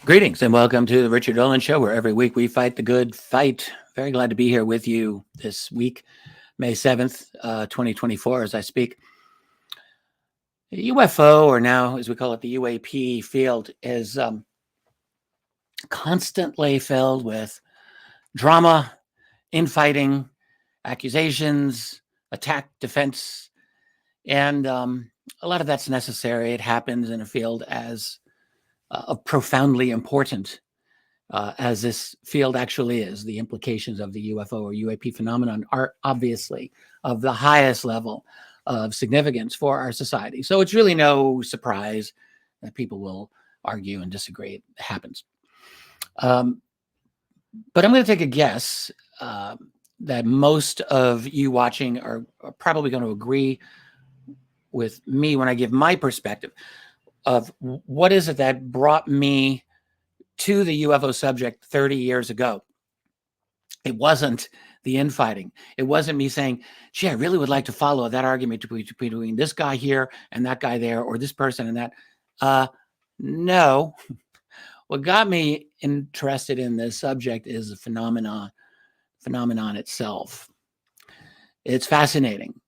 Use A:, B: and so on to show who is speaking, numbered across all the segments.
A: Greetings and welcome to the Richard Dolan Show, where every week we fight the good fight. Very glad to be here with you this week, May 7th, 2024, as I speak. The UFO, or now as we call it, the UAP field, is constantly filled with drama, infighting, accusations, attack, defense, and a lot of that's necessary. It happens in a field as profoundly important as this field actually is. The implications of the UFO or UAP phenomenon are obviously of the highest level of significance for our society. So it's really no surprise that people will argue and disagree. It happens. But I'm going to take a guess that most of you watching are probably going to agree with me when I give my perspective of what is it that brought me to the UFO subject 30 years ago. It wasn't the infighting. It wasn't me saying, gee, I really would like to follow that argument between this guy here and that guy there, or this person and that. No. What got me interested in this subject is the phenomenon itself. It's fascinating.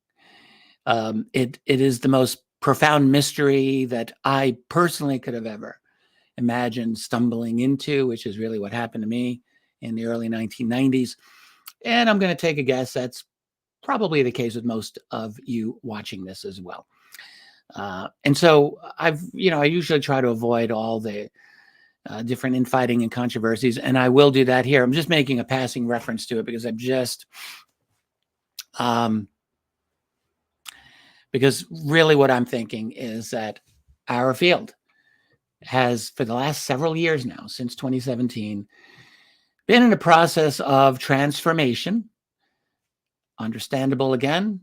A: It is the most profound mystery that I personally could have ever imagined stumbling into, which is really what happened to me in the early 1990s. And I'm going to take a guess that's probably the case with most of you watching this as well. And so I usually try to avoid all the different infighting and controversies, and I will do that here. I'm just making a passing reference to it because because really what I'm thinking is that our field has, for the last several years now, since 2017, been in a process of transformation. Understandable again,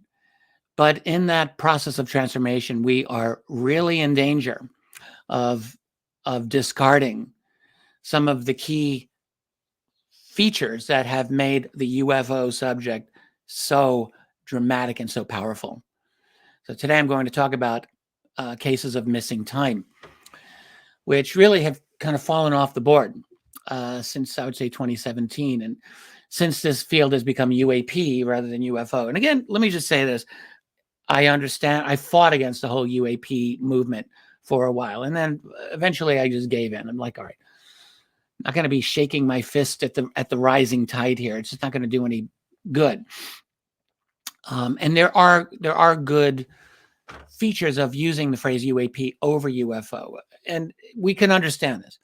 A: but in that process of transformation, we are really in danger of discarding some of the key features that have made the UFO subject so dramatic and so powerful. So today I'm going to talk about cases of missing time, which really have kind of fallen off the board since, I would say, 2017. And since this field has become UAP rather than UFO. And again, let me just say this. I understand. I fought against the whole UAP movement for a while. And then eventually I just gave in. I'm like, all right, I'm not going to be shaking my fist at the rising tide here. It's just not going to do any good. And there are good features of using the phrase UAP over UFO. And we can understand this.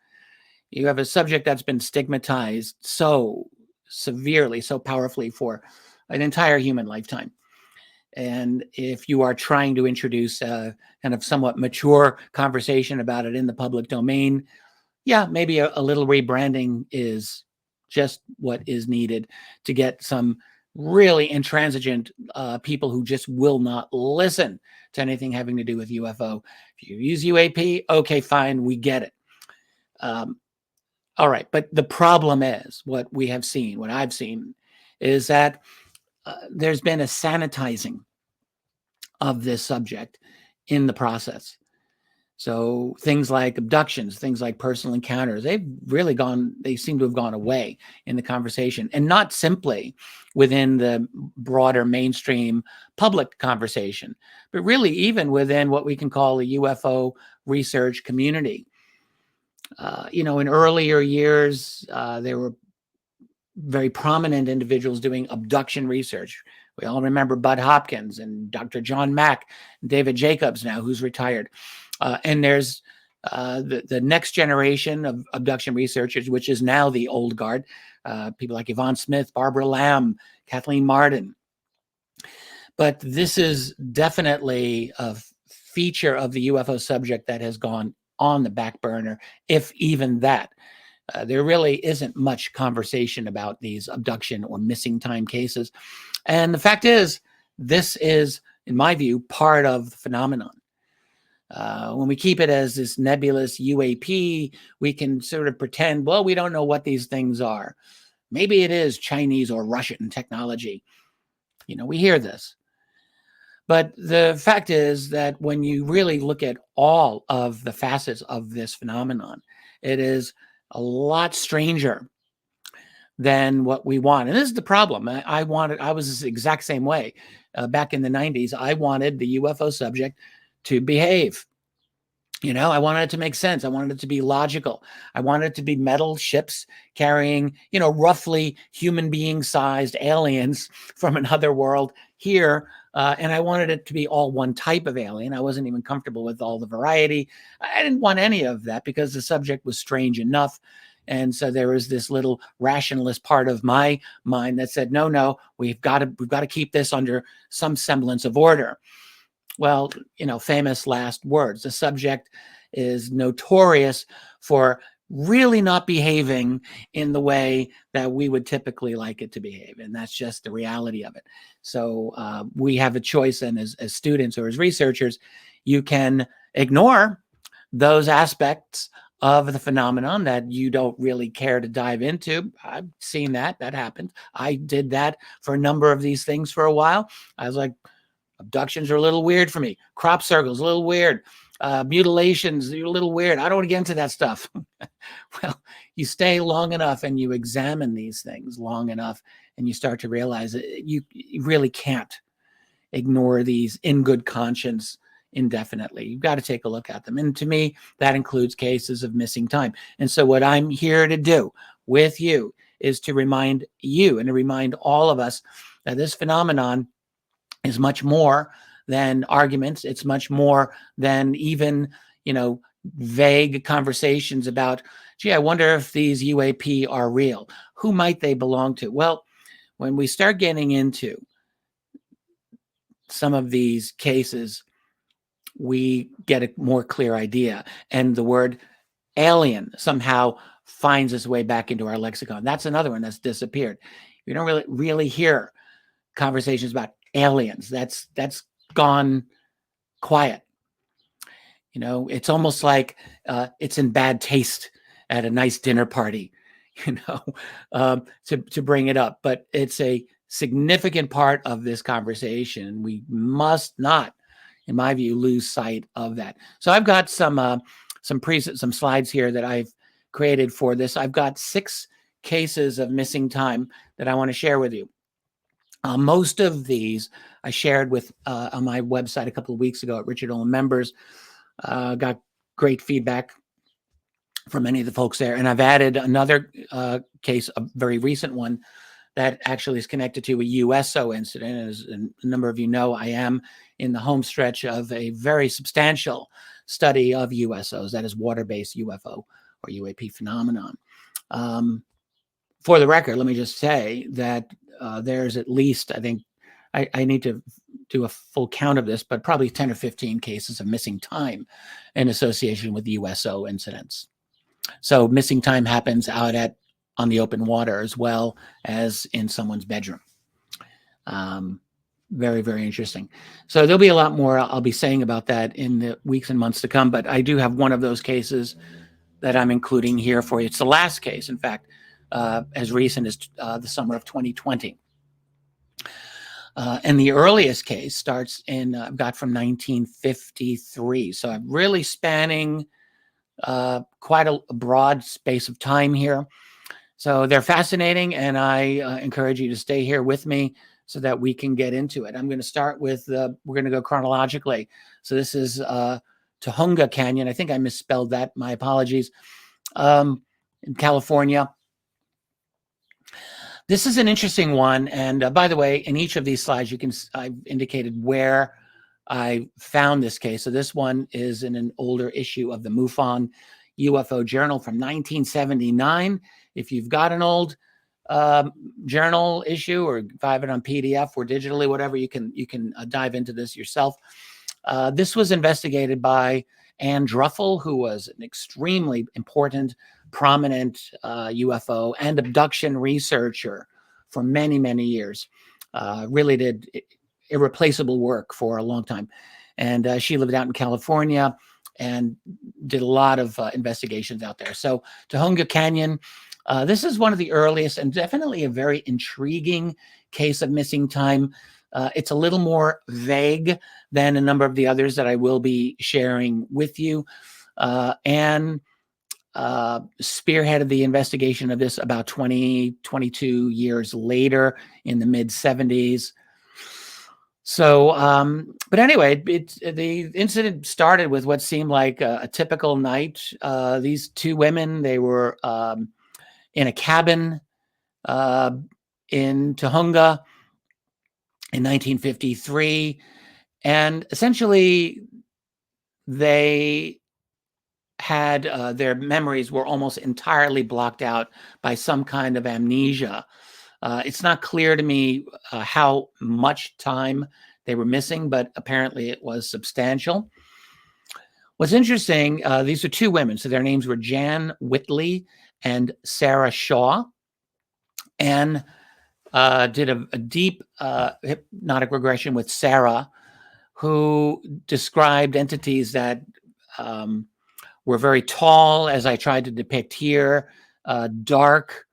A: You have a subject that's been stigmatized so severely, so powerfully for an entire human lifetime. And if you are trying to introduce a kind of somewhat mature conversation about it in the public domain, yeah, maybe a little rebranding is just what is needed to get some really intransigent people who just will not listen to anything having to do with UFO. If you use UAP, okay, fine, we get it. All right, but the problem is what I've seen is that there's been a sanitizing of this subject in the process. So things like abductions, things like personal encounters, they seem to have gone away in the conversation, and not simply within the broader mainstream public conversation, but really even within what we can call the UFO research community. In earlier years, there were very prominent individuals doing abduction research. We all remember Bud Hopkins and Dr. John Mack, David Jacobs now, who's retired. And there's the next generation of abduction researchers, which is now the old guard, people like Yvonne Smith, Barbara Lamb, Kathleen Martin. But this is definitely a feature of the UFO subject that has gone on the back burner, if even that. There really isn't much conversation about these abduction or missing time cases. And the fact is, this is, in my view, part of the phenomenon. When we keep it as this nebulous UAP, we can sort of pretend, well, we don't know what these things are. Maybe it is Chinese or Russian technology. We hear this. But the fact is that when you really look at all of the facets of this phenomenon, it is a lot stranger than what we want. And this is the problem. I was the exact same way. Back in the 90s, I wanted the UFO subject to behave. I wanted it to make sense. I wanted it to be logical. I wanted it to be metal ships carrying, roughly human being sized aliens from another world here. And I wanted it to be all one type of alien. I wasn't even comfortable with all the variety. I didn't want any of that because the subject was strange enough. And so there was this little rationalist part of my mind that said, no, we've got to keep this under some semblance of order. Well, famous last words. The subject is notorious for really not behaving in the way that we would typically like it to behave. And that's just the reality of it. So we have a choice. And as students or as researchers, you can ignore those aspects of the phenomenon that you don't really care to dive into. I've seen that happened. I did that for a number of these things for a while. I was like, abductions are a little weird for me. Crop circles, a little weird. Mutilations, are a little weird. I don't want to get into that stuff. Well, you stay long enough and you examine these things long enough and you start to realize that you really can't ignore these in good conscience indefinitely. You've got to take a look at them. And to me, that includes cases of missing time. And so what I'm here to do with you is to remind you and to remind all of us that this phenomenon is much more than arguments. It's much more than even, vague conversations about, gee, I wonder if these UAP are real. Who might they belong to? Well, when we start getting into some of these cases, we get a more clear idea. And the word alien somehow finds its way back into our lexicon. That's another one that's disappeared. You don't really hear conversations about aliens. That's gone quiet. It's almost like it's in bad taste at a nice dinner party, to bring it up. But it's a significant part of this conversation. We must not, in my view, lose sight of that. So I've got some slides here that I've created for this. I've got 6 cases of missing time that I want to share with you. Most of these I shared with on my website a couple of weeks ago at Richard Dolan members. Got great feedback from many of the folks there. And I've added another case, a very recent one, that actually is connected to a USO incident. As a number of you know, I am in the home stretch of a very substantial study of USOs, that is water-based UFO or UAP phenomenon. For the record, let me just say that there's at least, I think, I need to do a full count of this, but probably 10 or 15 cases of missing time in association with USO incidents. So missing time happens out on the open water as well as in someone's bedroom. Very, very interesting. So there'll be a lot more I'll be saying about that in the weeks and months to come, but I do have one of those cases that I'm including here for you. It's the last case, in fact, as recent as the summer of 2020. And the earliest case starts I've got from 1953. So I'm really spanning quite a broad space of time here. So they're fascinating, and I encourage you to stay here with me so that we can get into it. I'm going to start with, we're going to go chronologically. So this is Tujunga Canyon. I think I misspelled that. My apologies. In California. This is an interesting one. And by the way, in each of these slides, I've indicated where I found this case. So this one is in an older issue of the MUFON UFO Journal from 1979. If you've got an old journal issue, or if I have it on PDF or digitally, whatever, you can dive into this yourself. This was investigated by Ann Druffel, who was an extremely important, prominent UFO and abduction researcher for many, many years. Really did irreplaceable work for a long time. And she lived out in California and did a lot of investigations out there. So Tujunga Canyon, this is one of the earliest and definitely a very intriguing case of missing time. It's a little more vague than a number of the others that I will be sharing with you. And spearheaded the investigation of this about 22 years later in the mid-70s. So, but anyway, the incident started with what seemed like a typical night. These two women, they were in a cabin in Tahunga in 1953, and essentially they had their memories were almost entirely blocked out by some kind of amnesia. It's not clear to me how much time they were missing, but apparently it was substantial. What's interesting, these are two women, so their names were Jan Whitley and Sarah Shaw. And did a deep hypnotic regression with Sarah, who described entities that were very tall, as I tried to depict here, dark,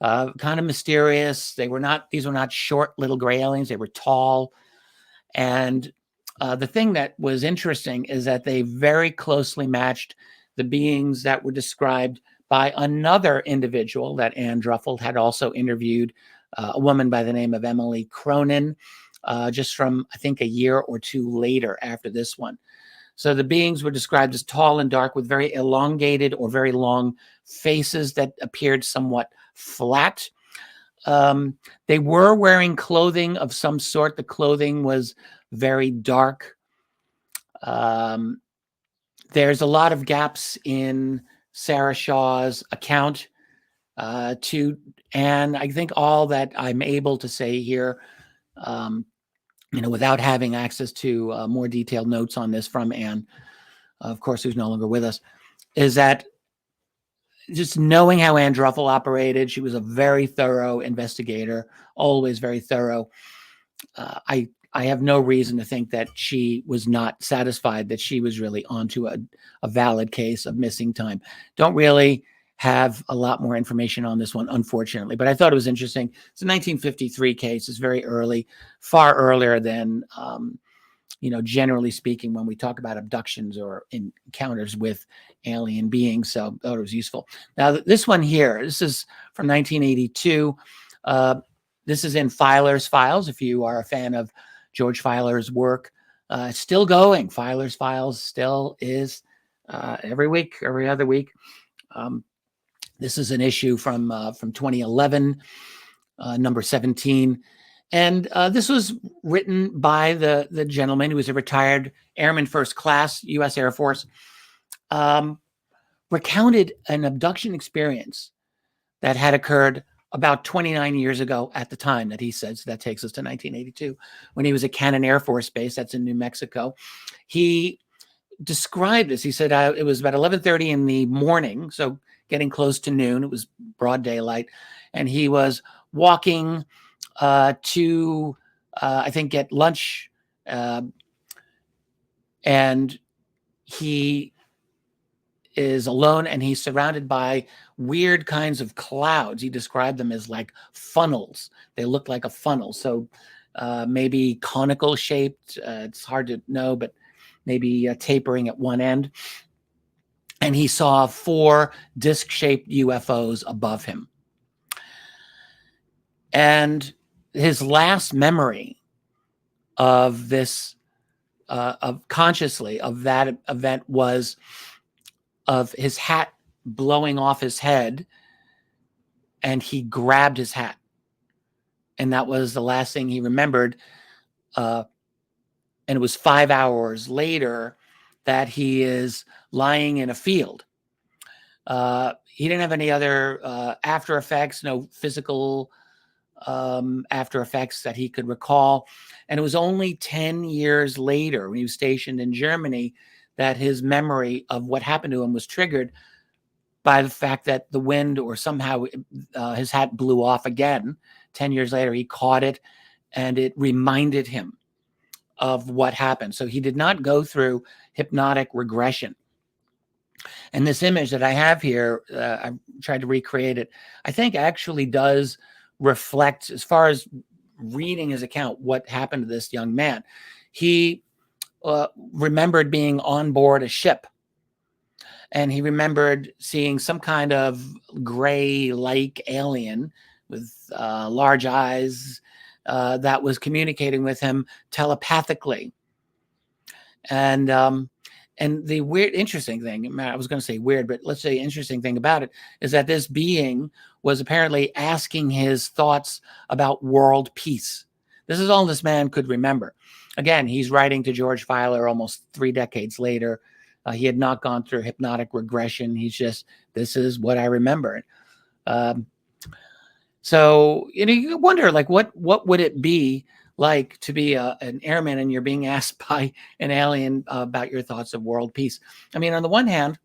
A: kind of mysterious. These were not short little gray aliens. They were tall. And the thing that was interesting is that they very closely matched the beings that were described by another individual that Anne Druffel had also interviewed, a woman by the name of Emily Cronin, just from, I think, a year or two later after this one. So the beings were described as tall and dark with very elongated or very long faces that appeared somewhat flat. They were wearing clothing of some sort. The clothing was very dark. There's a lot of gaps in Sarah Shaw's account and I think all that I'm able to say here, without having access to more detailed notes on this from Anne, of course, who's no longer with us, is that just knowing how Anne Druffel operated, she was a very thorough investigator, always very thorough. I have no reason to think that she was not satisfied that she was really onto a valid case of missing time. Don't really have a lot more information on this one, unfortunately, but I thought it was interesting. It's a 1953 case. It's very early, far earlier than, generally speaking, when we talk about abductions or encounters with alien beings. So I thought it was useful. Now, this one here, this is from 1982. This is in Filer's Files. If you are a fan of George Filer's work, it's still going. Filer's Files still is every week, every other week. This is an issue from 2011, number 17. And this was written by the gentleman who was a retired Airman First Class, U.S. Air Force, recounted an abduction experience that had occurred about 29 years ago at the time that he said. So that takes us to 1982, when he was at Cannon Air Force Base. That's in New Mexico. He described this. He said it was about 11:30 in the morning, so getting close to noon. It was broad daylight. And he was walking to, I think, get lunch. And he is alone, and he's surrounded by weird kinds of clouds. He described them as like funnels. They look like a funnel. So maybe conical shaped. It's hard to know, but maybe tapering at one end. And he saw 4 disc-shaped UFOs above him. And his last memory of this, consciously, of that event was of his hat blowing off his head, and he grabbed his hat. And that was the last thing he remembered. And it was 5 hours later that he is lying in a field. He didn't have any other after effects, no physical after effects that he could recall. And it was only 10 years later, when he was stationed in Germany, that his memory of what happened to him was triggered by the fact that the wind, or somehow his hat blew off again. 10 years later, he caught it, and it reminded him of what happened. So he did not go through hypnotic regression. And this image that I have here, I tried to recreate it, I think actually does reflect, as far as reading his account, what happened to this young man. He remembered being on board a ship, and he remembered seeing some kind of gray-like alien with large eyes that was communicating with him telepathically. And the interesting thing, I was going to say weird, but let's say interesting thing about it is that this being was apparently asking his thoughts about world peace. This is all this man could remember. Again, he's writing to George Filer almost 3 decades later. He had not gone through hypnotic regression. He's just, this is what I remember. So, you wonder, like, what would it be like to be an airman and you're being asked by an alien about your thoughts of world peace? I mean, on the one hand,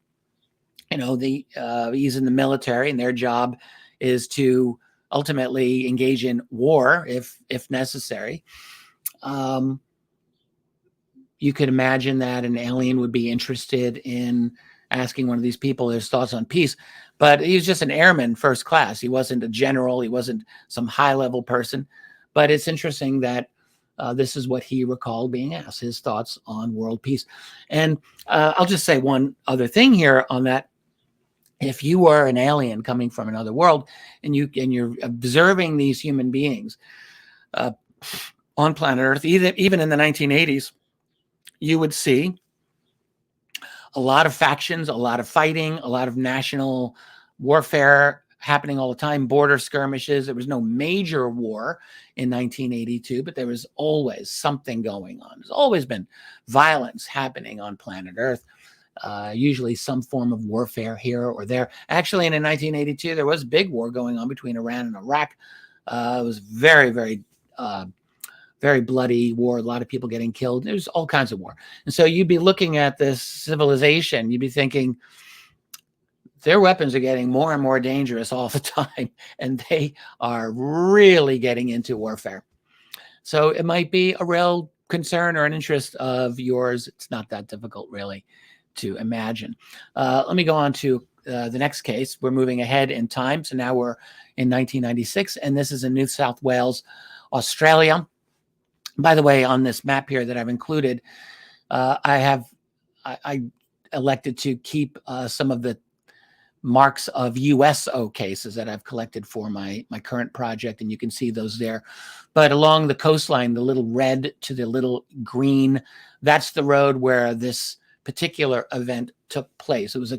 A: he's in the military and their job is to ultimately engage in war if necessary. You could imagine that an alien would be interested in asking one of these people his thoughts on peace, but he was just an airman first class. He wasn't a general. He wasn't some high-level person. But it's interesting that this is what he recalled being asked, his thoughts on world peace. And I'll just say one other thing here on that. If you are an alien coming from another world and you're observing these human beings on planet Earth, even in the 1980s, you would see a lot of factions, a lot of fighting, a lot of national warfare happening all the time, border skirmishes. There was no major war in 1982, but there was always something going on. There's always been violence happening on planet Earth, usually some form of warfare here or there. Actually, in 1982, there was a big war going on between Iran and Iraq. It was very, very very bloody war, a lot of people getting killed. There's all kinds of war. And so you'd be looking at this civilization, you'd be thinking, their weapons are getting more and more dangerous all the time, and they are really getting into warfare. So it might be a real concern or an interest of yours. It's not that difficult, really, to imagine. Let me go on to the next case. We're moving ahead in time. So now we're in 1996, and this is in New South Wales, Australia. By the way, on this map here that I've included, I elected to keep some of the marks of USO cases that I've collected for my current project, and you can see those there. But along the coastline, the little red to the little green, that's the road where this particular event took place. It was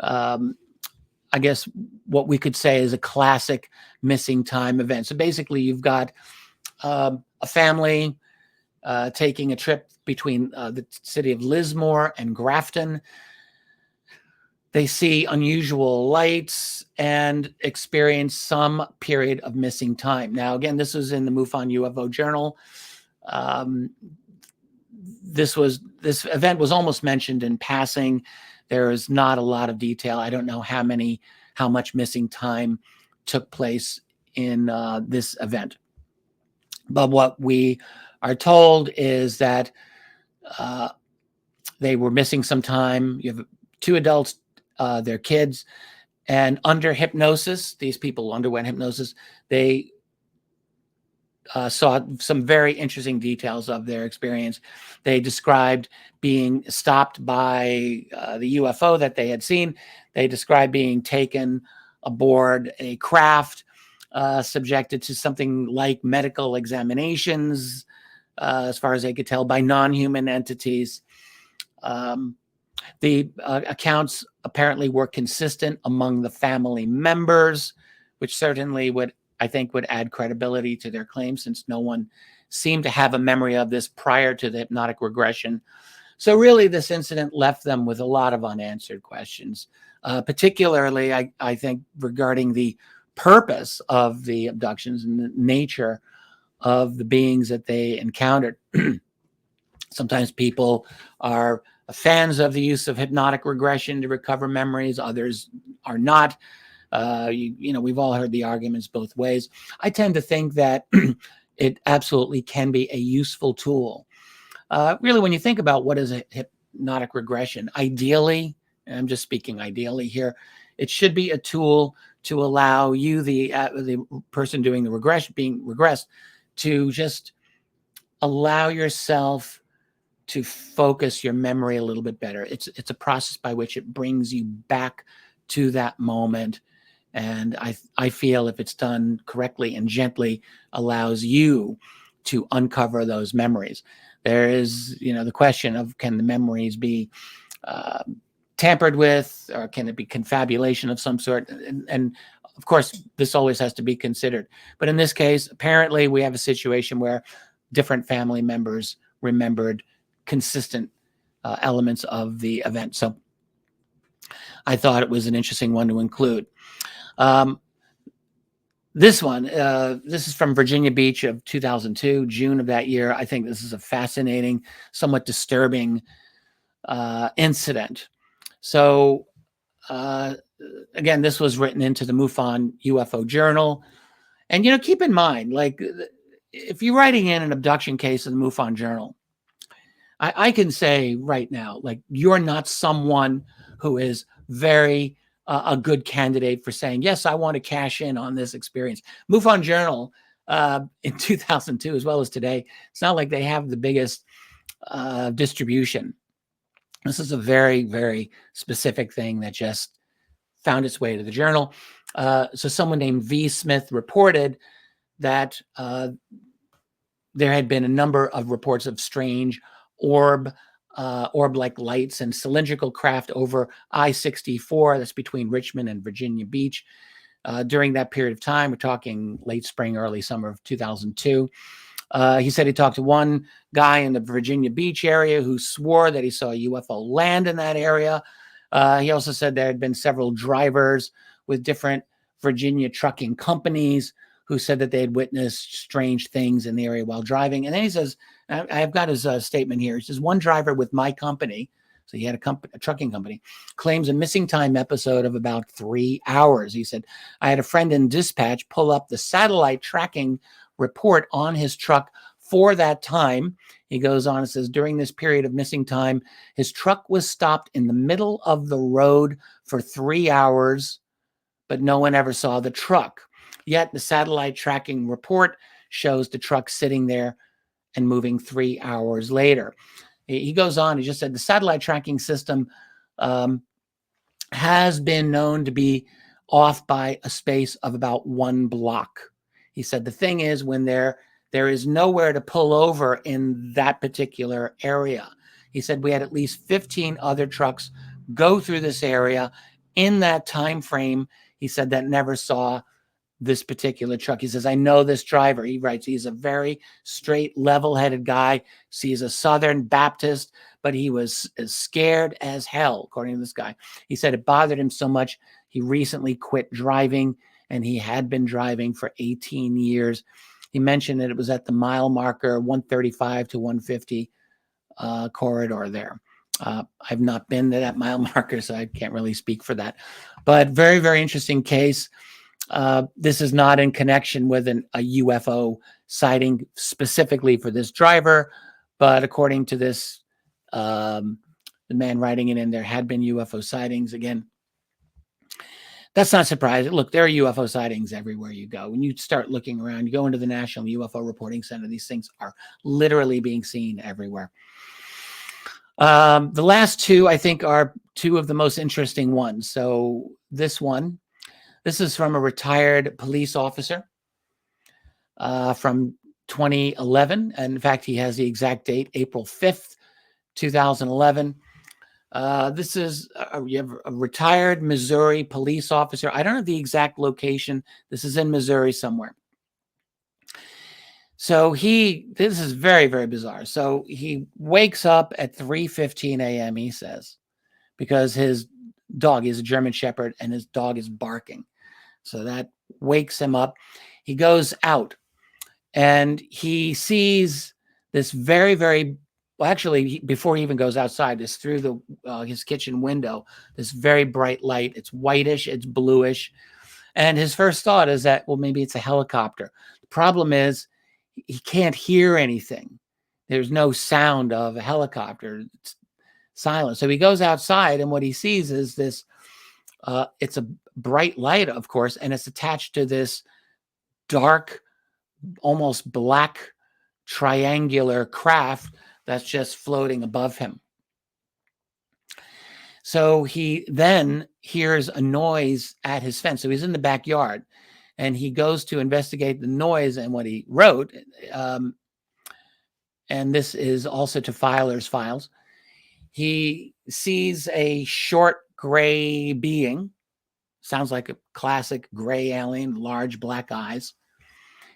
A: I guess what we could say is a classic missing time event. So basically, you've got a family taking a trip between the city of Lismore and Grafton. They see unusual lights and experience some period of missing time. Now, again, this was in the MUFON UFO Journal. This event was almost mentioned in passing. There is not a lot of detail. I don't know how much missing time took place in this event. But what we are told is that they were missing some time. You have 2 adults, their kids, and under hypnosis, these people underwent hypnosis. They saw some very interesting details of their experience. They described being stopped by the UFO that they had seen. They described being taken aboard a craft, subjected to something like medical examinations, as far as they could tell, by non-human entities. The accounts apparently were consistent among the family members, which certainly would add credibility to their claim, since no one seemed to have a memory of this prior to the hypnotic regression. So really, this incident left them with a lot of unanswered questions, particularly, I think, regarding the purpose of the abductions and the nature of the beings that they encountered. Sometimes people are fans of the use of hypnotic regression to recover memories. Others are not. We've all heard the arguments both ways. I tend to think that it absolutely can be a useful tool. Really, when you think about what is a hypnotic regression, ideally, and I'm just speaking ideally here, it should be a tool to allow you, the person doing the being regressed, to just allow yourself to focus your memory a little bit better. It's a process by which it brings you back to that moment. And I feel if it's done correctly and gently, allows you to uncover those memories. There is, the question of, can the memories be tampered with, or can it be confabulation of some sort? And of course, this always has to be considered. But in this case, apparently we have a situation where different family members remembered consistent elements of the event. So I thought it was an interesting one to include. This one, this is from Virginia Beach of 2002, June of that year. I think this is a fascinating, somewhat disturbing incident. So again, this was written into the MUFON UFO Journal. And, keep in mind, like, if you're writing in an abduction case in the MUFON Journal, I can say right now, like, you're not someone who is very a good candidate for saying, yes, I want to cash in on this experience. MUFON Journal in 2002, as well as today, it's not like they have the biggest distribution. This is a very, very specific thing that just found its way to the journal. So someone named V. Smith reported that there had been a number of reports of strange orb-like lights and cylindrical craft over I-64, that's between Richmond and Virginia Beach. During that period of time, we're talking late spring, early summer of 2002. He said he talked to one guy in the Virginia Beach area who swore that he saw a UFO land in that area. He also said there had been several drivers with different Virginia trucking companies who said that they had witnessed strange things in the area while driving. And then he says, I've got his statement here. He says, one driver with my company, so he had a trucking company, claims a missing time episode of about 3 hours. He said, I had a friend in dispatch pull up the satellite tracking report on his truck for that time. He goes on and says, during this period of missing time, his truck was stopped in the middle of the road for 3 hours, but no one ever saw the truck. Yet the satellite tracking report shows the truck sitting there and moving 3 hours later. He goes on, he just said the satellite tracking system has been known to be off by a space of about 1 block. He said the thing is, when there is nowhere to pull over in that particular area. He said we had at least 15 other trucks go through this area in that time frame. He said that never saw this particular truck. He says, I know this driver. He writes, he's a very straight, level-headed guy. So he's a Southern Baptist, but he was as scared as hell, according to this guy. He said it bothered him so much, he recently quit driving, and he had been driving for 18 years. He mentioned that it was at the mile marker 135 to 150 corridor there. I've not been to that mile marker, so I can't really speak for that. But very, very interesting case. This is not in connection with a UFO sighting specifically for this driver, but according to this, the man writing it in, there had been UFO sightings. Again, that's not surprising. Look, there are UFO sightings everywhere you go. When you start looking around, you go into the National UFO Reporting Center, these things are literally being seen everywhere. The last two, I think, are two of the most interesting ones. So this is from a retired police officer from 2011. And in fact, he has the exact date, April 5th, 2011. This is you have a retired Missouri police officer. I don't know the exact location. This is in Missouri somewhere. So this is very, very bizarre. So he wakes up at 3:15 a.m., he says, because his dog is a German Shepherd and his dog is barking. So that wakes him up. He goes out and he sees this very, very, well, actually, before he even goes outside, it's through his kitchen window, this very bright light. It's whitish, it's bluish. And his first thought is that, well, maybe it's a helicopter. The problem is he can't hear anything. There's no sound of a helicopter. It's silent. So he goes outside and what he sees is this, it's a bright light, of course, and it's attached to this dark, almost black triangular craft that's just floating above him. So he then hears a noise at his fence. So he's in the backyard, and he goes to investigate the noise and what he wrote. And this is also to Filer's files. He sees a short gray being. Sounds like a classic gray alien, large black eyes.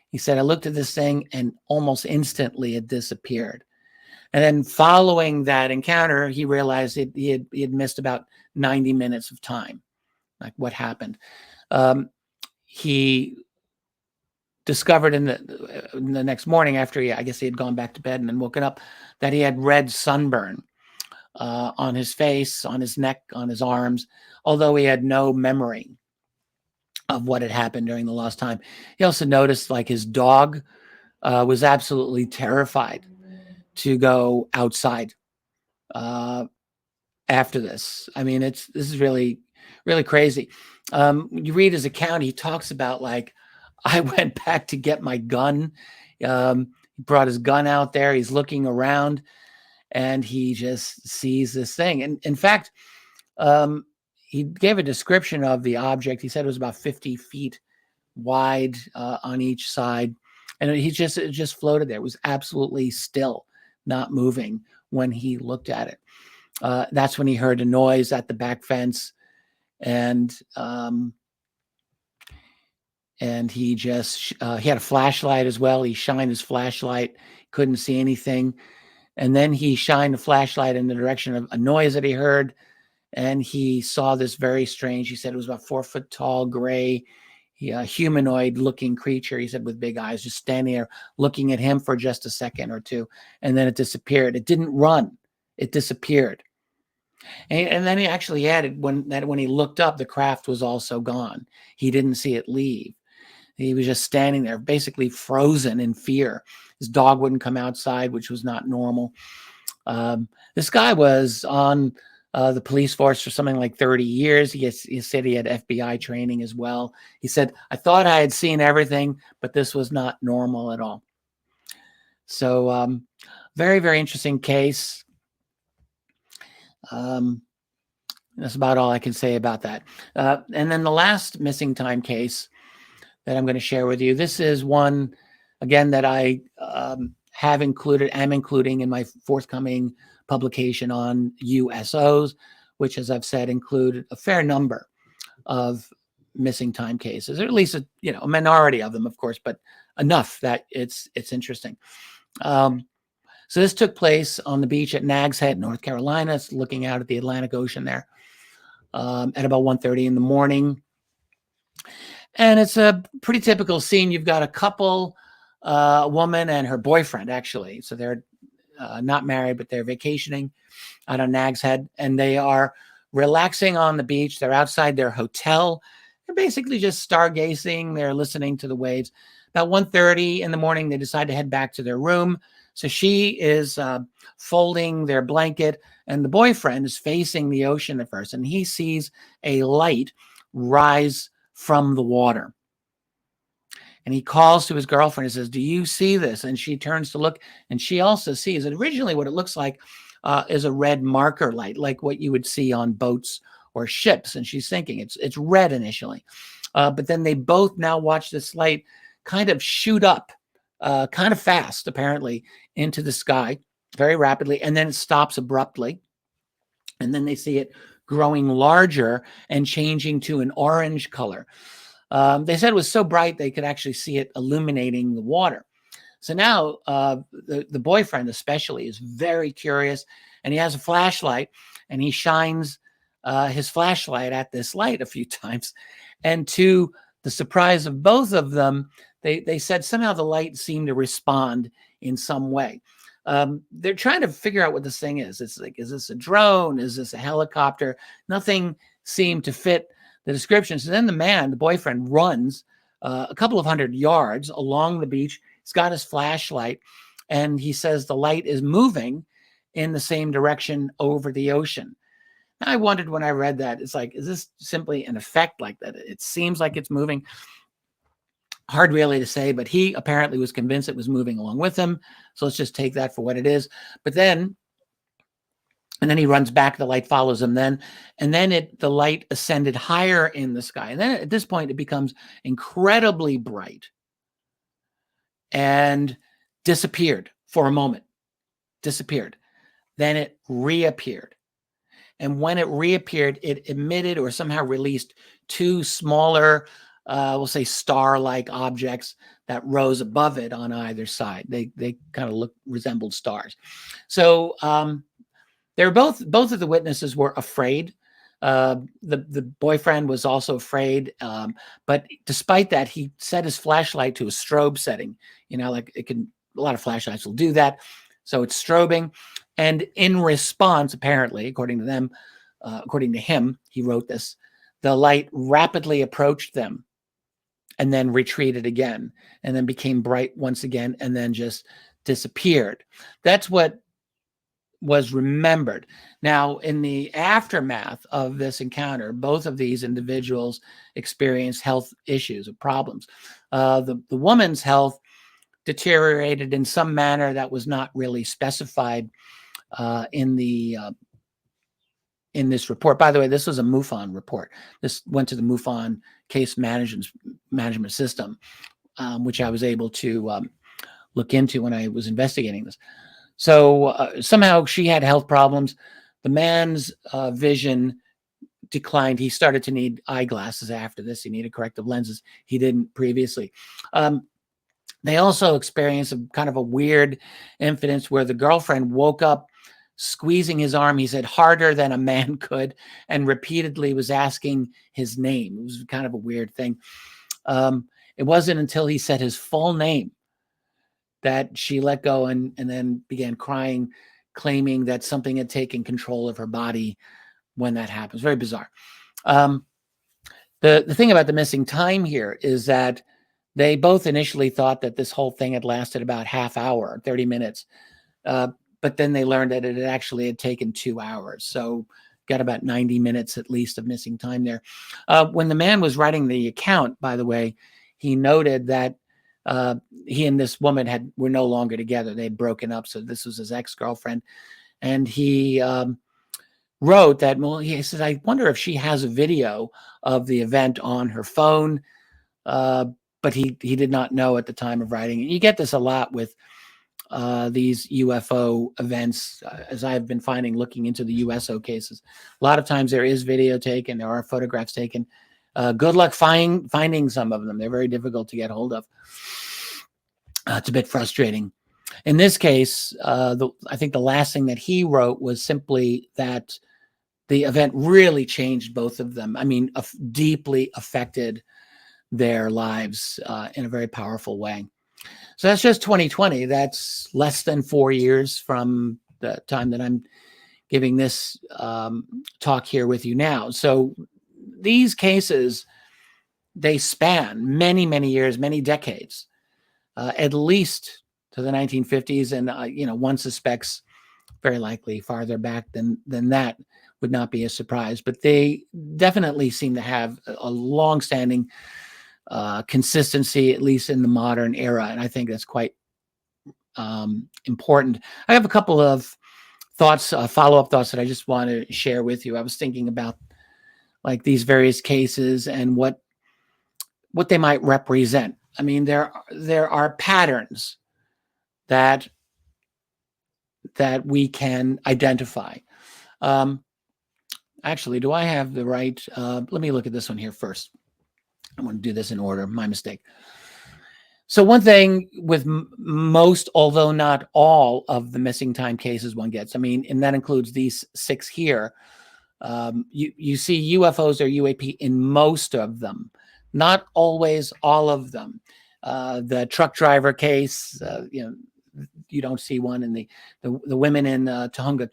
A: He said, I looked at this thing and almost instantly it disappeared. And then following that encounter, he realized he had missed about 90 minutes of time. Like, what happened? He discovered in the next morning, after I guess he had gone back to bed and then woken up, that he had red sunburn on his face, on his neck, on his arms, although he had no memory of what had happened during the lost time. He also noticed, like, his dog was absolutely terrified to go outside after this. I mean, this is really, really crazy. You read his account, he talks about, like, I went back to get my gun. He brought his gun out there. He's looking around and he just sees this thing. And in fact, he gave a description of the object. He said it was about 50 feet wide on each side. And it just floated there. It was absolutely still, not moving when he looked at it. That's when he heard a noise at the back fence. And he just, he had a flashlight as well. He shined his flashlight, couldn't see anything. And then he shined a flashlight in the direction of a noise that he heard. And he saw this very strange, he said it was about 4 foot tall, gray, humanoid looking creature. He said with big eyes, just standing there looking at him for just a second or two. And then it disappeared. It didn't run. It disappeared. And then he actually added when he looked up, the craft was also gone. He didn't see it leave. He was just standing there, basically frozen in fear. His dog wouldn't come outside, which was not normal. This guy was on the police force for something like 30 years. He said he had FBI training as well. He said, I thought I had seen everything, but this was not normal at all. So very, very interesting case. That's about all I can say about that. And then the last missing time case that I'm going to share with you. This is one, again, that I am including in my forthcoming publication on USOs, which, as I've said, include a fair number of missing time cases, or at least a minority of them, of course, but enough that it's interesting. So this took place on the beach at Nags Head, North Carolina. It's looking out at the Atlantic Ocean there at about 1:30 in the morning. And it's a pretty typical scene. You've got a couple, a woman and her boyfriend, actually. So they're not married, but they're vacationing out on Nags Head. And they are relaxing on the beach. They're outside their hotel. They're basically just stargazing. They're listening to the waves. About 1:30 in the morning, they decide to head back to their room. So she is folding their blanket, and the boyfriend is facing the ocean at first. And he sees a light rise from the water. And he calls to his girlfriend and says, do you see this? And she turns to look, and she also sees it. Originally, what it looks like is a red marker light, like what you would see on boats or ships. And she's thinking it's red initially. But then they both now watch this light kind of shoot up kind of fast, apparently, into the sky very rapidly. And then it stops abruptly. And then they see it growing larger and changing to an orange color. They said it was so bright they could actually see it illuminating the water. So now the boyfriend especially is very curious, and he has a flashlight, and he shines his flashlight at this light a few times. And to the surprise of both of them, they said somehow the light seemed to respond in some way. They're trying to figure out what this thing is. It's like, is this a drone? Is this a helicopter? Nothing seemed to fit the description. So then the boyfriend, runs a couple of 100 yards along the beach. He's got his flashlight, and he says the light is moving in the same direction over the ocean. Now, I wondered when I read that, it's like, is this simply an effect like that? It seems like it's moving. Hard really to say, but he apparently was convinced it was moving along with him. So let's just take that for what it is. But then, and then he runs back, the light follows him then, and then the light ascended higher in the sky. And then at this point, it becomes incredibly bright and disappeared for a moment, disappeared. Then it reappeared. And when it reappeared, it emitted or somehow released two smaller, we'll say star-like objects that rose above it on either side. They kind of resembled stars. So they were both of the witnesses were afraid. The boyfriend was also afraid, but despite that, he set his flashlight to a strobe setting. You know, like a lot of flashlights will do that. So it's strobing. And in response, apparently, according to them, according to him, he wrote this, the light rapidly approached them and then retreated again and then became bright once again and then just disappeared. That's what was remembered. Now, in the aftermath of this encounter, both of these individuals experienced health issues or problems. The woman's health deteriorated in some manner that was not really specified in this report. By the way, this was a MUFON report. This went to the MUFON case management system, which I was able to look into when I was investigating this. So somehow she had health problems. The man's vision declined. He started to need eyeglasses after this. He needed corrective lenses. He didn't previously. They also experienced a kind of a weird incident where the girlfriend woke up squeezing his arm, he said, harder than a man could, and repeatedly was asking his name. It was kind of a weird thing. It wasn't until he said his full name that she let go and then began crying, claiming that something had taken control of her body when that happens. Very bizarre. The thing about the missing time here is that they both initially thought that this whole thing had lasted about half hour, 30 minutes. But then they learned that it actually had taken 2 hours. So got about 90 minutes at least of missing time there. When the man was writing the account, by the way, he noted that he and this woman were no longer together. They had broken up. So this was his ex-girlfriend. And he wrote that, well, he said, I wonder if she has a video of the event on her phone. But he did not know at the time of writing. And you get this a lot with these UFO events, as I've been finding looking into the USO cases. A lot of times there is video taken, there are photographs taken. Good luck finding some of them. They're very difficult to get hold of. It's a bit frustrating. In this case, I think the last thing that he wrote was simply that the event really changed both of them. I mean, deeply affected their lives in a very powerful way. So that's just 2020. That's less than 4 years from the time that I'm giving this talk here with you now. So these cases, they span many, many years, many decades, at least to the 1950s. And, one suspects very likely farther back than that. Would not be a surprise. But they definitely seem to have a long-standing consistency, at least in the modern era. And I think that's quite important. I have a couple of thoughts, follow-up thoughts that I just want to share with you. I was thinking about like these various cases and what they might represent. I mean, there are patterns that we can identify. Actually, do I have the right? Let me look at this one here first. I want to do this in order. My mistake. So one thing with most, although not all, of the missing time cases one gets, I mean, and that includes these 6 here, you see UFOs or UAP in most of them, not always all of them. The truck driver case, you don't see one. In the women in Tahunga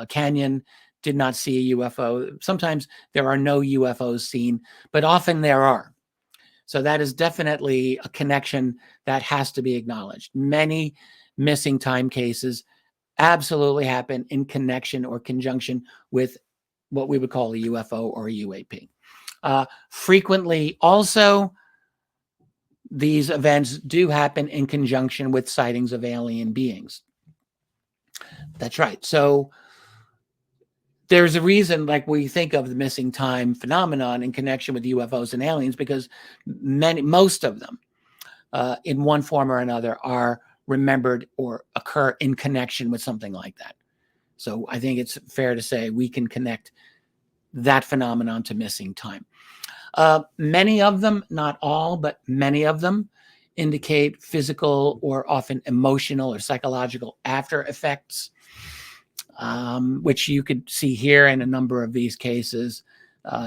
A: Canyon did not see a UFO. Sometimes there are no UFOs seen, but often there are. So that is definitely a connection that has to be acknowledged. Many missing time cases absolutely happen in connection or conjunction with what we would call a UFO or a UAP. Frequently also, these events do happen in conjunction with sightings of alien beings. That's right. So there's a reason, like, we think of the missing time phenomenon in connection with UFOs and aliens, because most of them, in one form or another, are remembered or occur in connection with something like that. So I think it's fair to say we can connect that phenomenon to missing time. Many of them, not all, but many of them indicate physical or often emotional or psychological after effects, which you could see here in a number of these cases.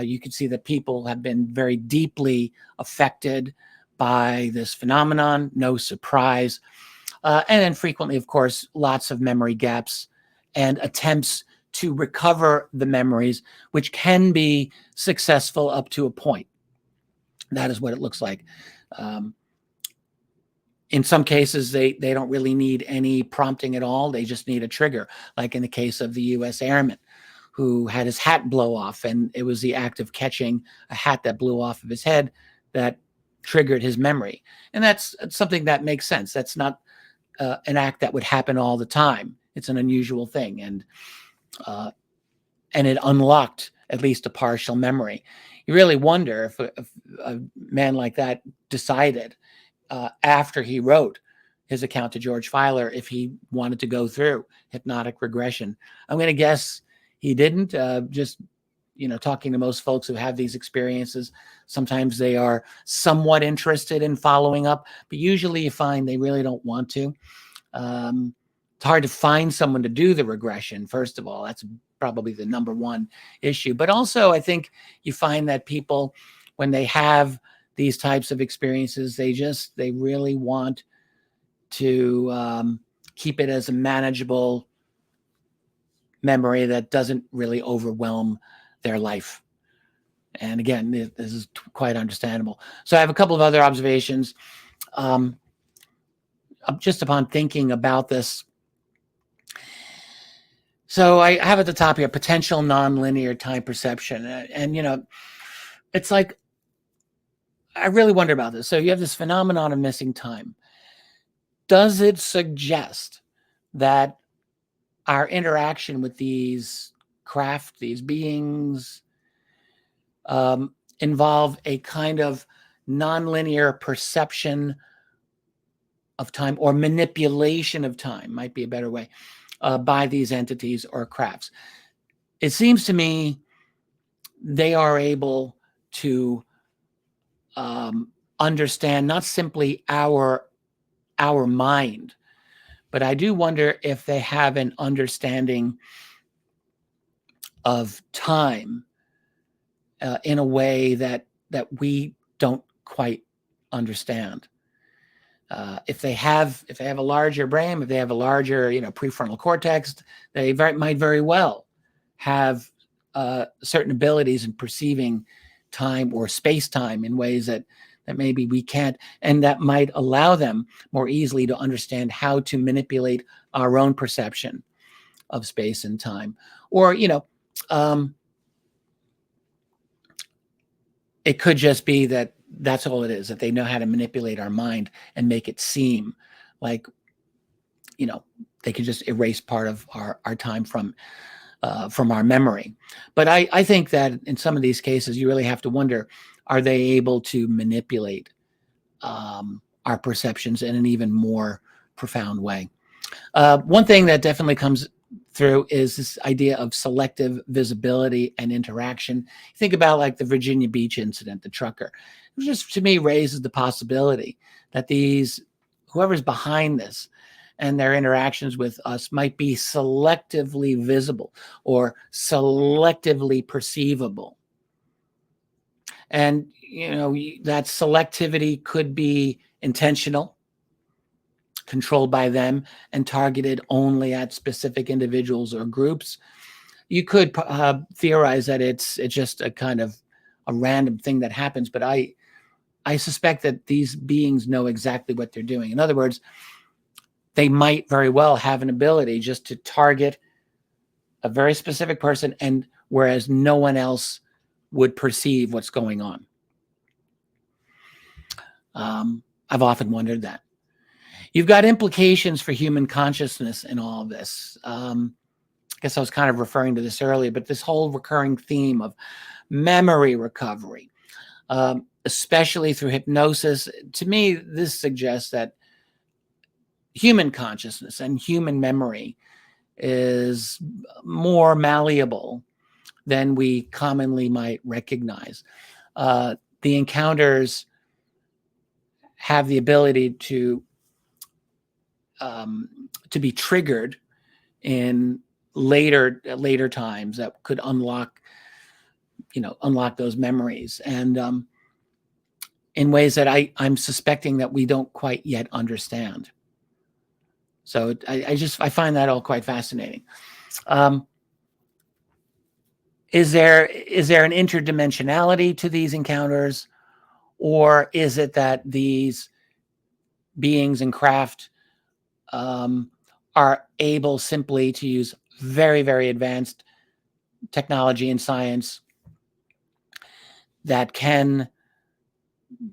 A: You could see that people have been very deeply affected by this phenomenon, no surprise. And then frequently, of course, lots of memory gaps and attempts to recover the memories, which can be successful up to a point. That is what it looks like. In some cases, they don't really need any prompting at all. They just need a trigger, like in the case of the U.S. airman who had his hat blow off, and it was the act of catching a hat that blew off of his head that triggered his memory. And that's something that makes sense. That's not an act that would happen all the time. It's an unusual thing, and it unlocked at least a partial memory. You really wonder if a man like that decided, after he wrote his account to George Filer, if he wanted to go through hypnotic regression. I'm going to guess he didn't. Just, talking to most folks who have these experiences, sometimes they are somewhat interested in following up, but usually you find they really don't want to. It's hard to find someone to do the regression, first of all. That's probably the number one issue. But also, I think you find that people, when they have these types of experiences, they really want to keep it as a manageable memory that doesn't really overwhelm their life. And again, this is quite understandable. So I have a couple of other observations. Just upon thinking about this, so I have at the top here potential nonlinear time perception, and it's like, I really wonder about this. So you have this phenomenon of missing time. Does it suggest that our interaction with these craft, these beings, involve a kind of nonlinear perception of time, or manipulation of time, might be a better way, by these entities or crafts? It seems to me they are able to understand not simply our mind, but I do wonder if they have an understanding of time in a way that we don't quite understand. If they have a larger brain, if they have a larger prefrontal cortex, they might very well have certain abilities in perceiving time or space-time in ways that maybe we can't, and that might allow them more easily to understand how to manipulate our own perception of space and time. Or it could just be that that's all it is, that they know how to manipulate our mind and make it seem like they can just erase part of our time from our memory. But I think that in some of these cases, you really have to wonder, are they able to manipulate our perceptions in an even more profound way? One thing that definitely comes through is this idea of selective visibility and interaction. Think about like the Virginia Beach incident, the trucker. It just, to me, raises the possibility that whoever's behind this and their interactions with us might be selectively visible or selectively perceivable. And, that selectivity could be intentional, controlled by them, and targeted only at specific individuals or groups. You could theorize that it's just a kind of a random thing that happens, but I suspect that these beings know exactly what they're doing. In other words, they might very well have an ability just to target a very specific person, and whereas no one else would perceive what's going on. I've often wondered that. You've got implications for human consciousness in all of this. I guess I was kind of referring to this earlier, but this whole recurring theme of memory recovery, especially through hypnosis, to me, this suggests that human consciousness and human memory is more malleable than we commonly might recognize. The encounters have the ability to be triggered in later times that could unlock those memories, and in ways that I'm suspecting that we don't quite yet understand. So I find that all quite fascinating. Is there an interdimensionality to these encounters, or is it that these beings and craft are able simply to use very, very advanced technology and science that can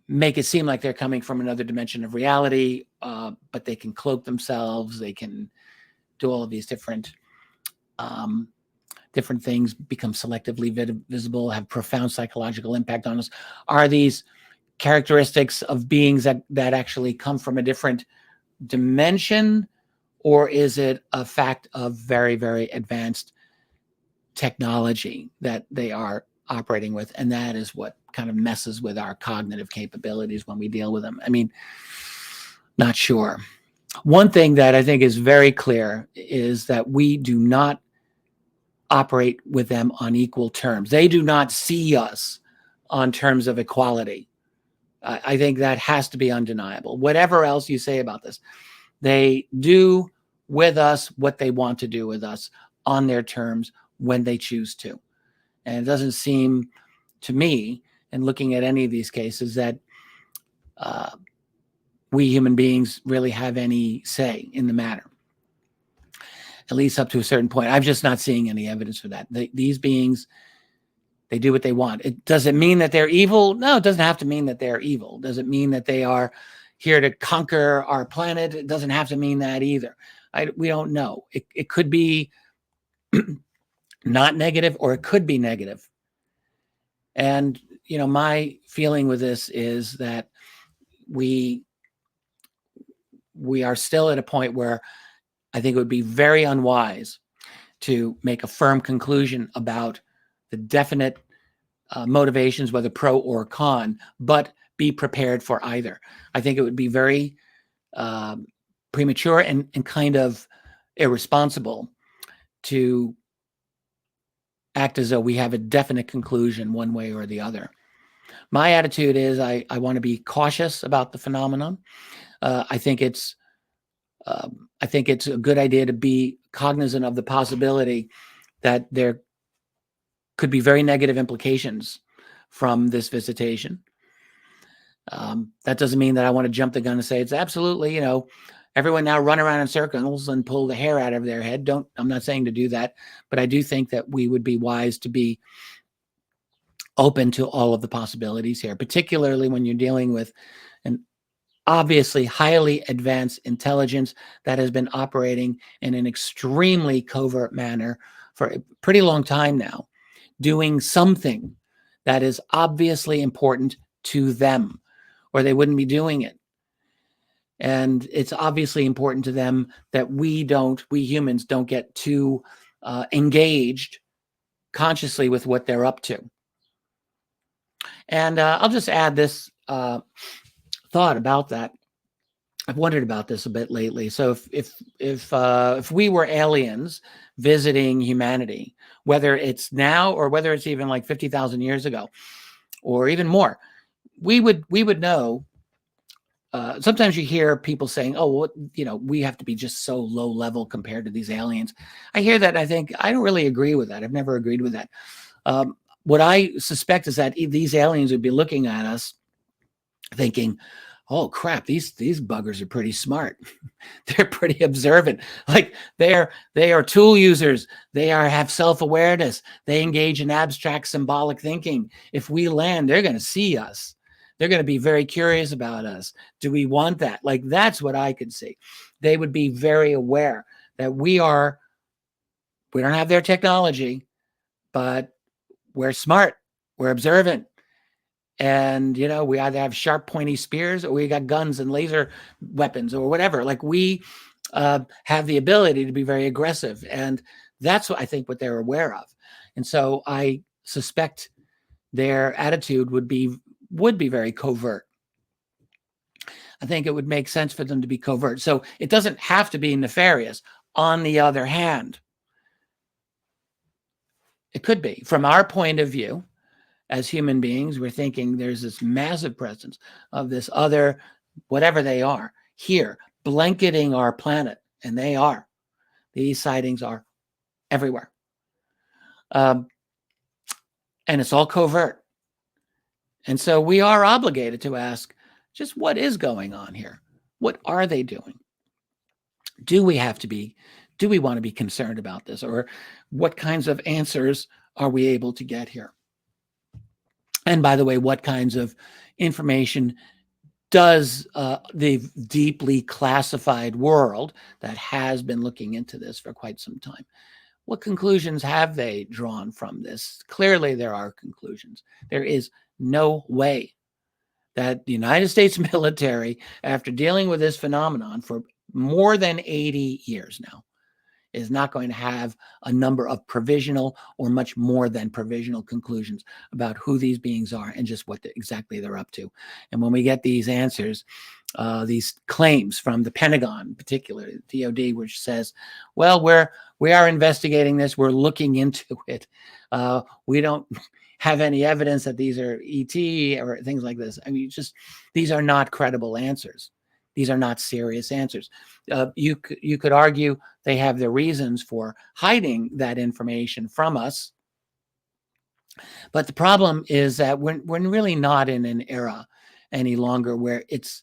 A: make it seem like they're coming from another dimension of reality, but they can cloak themselves, they can do all of these different things, become selectively visible, have profound psychological impact on us? Are these characteristics of beings that actually come from a different dimension, or is it a fact of very, very advanced technology that they are operating with, and that is what kind of messes with our cognitive capabilities when we deal with them? I mean, not sure. One thing that I think is very clear is that we do not operate with them on equal terms. They do not see us on terms of equality. I think that has to be undeniable. Whatever else you say about this, they do with us what they want to do with us on their terms when they choose to. And it doesn't seem to me, in looking at any of these cases, that we human beings really have any say in the matter, at least up to a certain point. I'm just not seeing any evidence for that. These beings, they do what they want. Does it mean that they're evil? No, it doesn't have to mean that they're evil. Does it mean that they are here to conquer our planet? It doesn't have to mean that either. We don't know. It could be not negative, or it could be negative. And, my feeling with this is that we are still at a point where I think it would be very unwise to make a firm conclusion about the definite motivations, whether pro or con, but be prepared for either. I think it would be very premature and kind of irresponsible to act as though we have a definite conclusion one way or the other. My attitude is I want to be cautious about the phenomenon. I think it's a good idea to be cognizant of the possibility that there could be very negative implications from this visitation. That doesn't mean that I want to jump the gun and say it's absolutely, everyone now run around in circles and pull the hair out of their head. I'm not saying to do that, but I do think that we would be wise to be open to all of the possibilities here, particularly when you're dealing with an obviously highly advanced intelligence that has been operating in an extremely covert manner for a pretty long time now, doing something that is obviously important to them, or they wouldn't be doing it. And it's obviously important to them that we humans don't get too engaged consciously with what they're up to. And I'll just add this thought about that. I've wondered about this a bit lately. So if we were aliens visiting humanity, whether it's now or whether it's even like 50,000 years ago, or even more, we would know. Sometimes you hear people saying, "Oh, we have to be just so low level compared to these aliens." I hear that. I think I don't really agree with that. I've never agreed with that. What I suspect is that these aliens would be looking at us thinking, "Oh crap, these buggers are pretty smart. They're pretty observant. Like they are tool users. They have self-awareness. They engage in abstract symbolic thinking. If we land, they're going to see us. They're going to be very curious about us. Do we want that? Like, that's what I could see. They would be very aware that we don't have their technology, but we're smart, we're observant. And, we either have sharp, pointy spears, or we got guns and laser weapons or whatever. Like, we have the ability to be very aggressive. And that's what I think what they're aware of. And so I suspect their attitude would be very covert. I think it would make sense for them to be covert. So it doesn't have to be nefarious. On the other hand, it could be. From our point of view, as human beings, we're thinking there's this massive presence of this other, whatever they are, here, blanketing our planet. And they are. These sightings are everywhere. And it's all covert. And so we are obligated to ask, just what is going on here? What are they doing? Do we want to be concerned about this? Or what kinds of answers are we able to get here? And by the way, what kinds of information does the deeply classified world that has been looking into this for quite some time, what conclusions have they drawn from this? Clearly, there are conclusions. There is no way that the United States military, after dealing with this phenomenon for more than 80 years now, is not going to have a number of provisional or much more than provisional conclusions about who these beings are and just what exactly they're up to. And when we get these answers, these claims from the Pentagon, particularly the DOD, which says, well, we are investigating this, we're looking into it. We don't have any evidence that these are ET or things like this. I mean, these are not credible answers. These are not serious answers. You could argue they have their reasons for hiding that information from us. But the problem is that we're really not in an era any longer where it's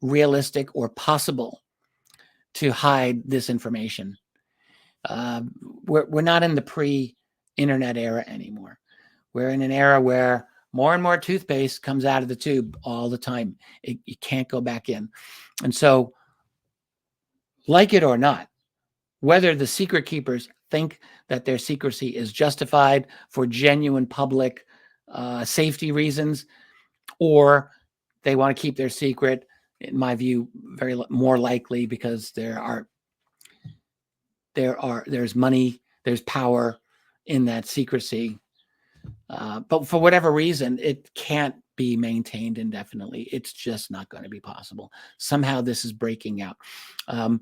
A: realistic or possible to hide this information. We're not in the pre-internet era anymore. We're in an era where more and more toothpaste comes out of the tube all the time. You can't go back in. And so, like it or not, whether the secret keepers think that their secrecy is justified for genuine public safety reasons, or they want to keep their secret, in my view, more likely because there's money, there's power in that secrecy. But for whatever reason, it can't be maintained indefinitely. It's just not going to be possible. Somehow this is breaking out. The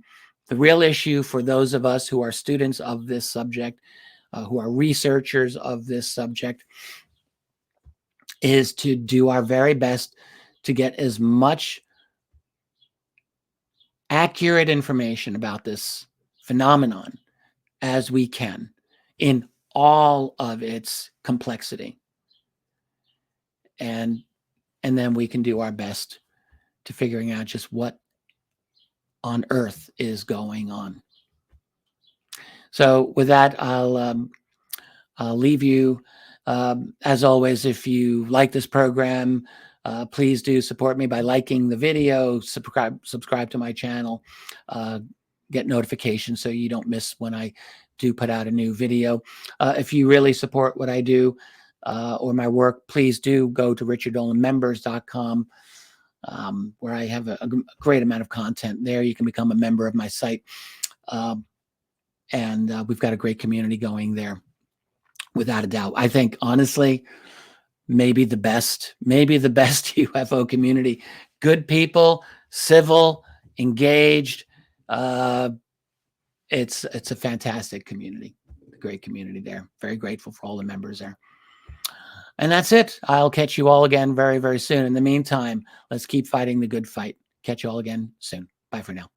A: real issue for those of us who are students of this subject, who are researchers of this subject, is to do our very best to get as much accurate information about this phenomenon as we can in all of its complexity. And then we can do our best to figuring out just what on earth is going on. So with that, I'll leave you. As always, if you like this program, please do support me by liking the video, subscribe to my channel, get notifications so you don't miss when I do put out a new video. If you really support what I do or my work, please do go to richarddolanmembers.com, where I have a great amount of content there. You can become a member of my site. And we've got a great community going there, without a doubt. I think, honestly, maybe the best UFO community. Good people, civil, engaged. It's a fantastic community, a great community there. Very grateful for all the members there. And that's it. I'll catch you all again very, very soon. In the meantime, let's keep fighting the good fight. Catch you all again soon. Bye for now.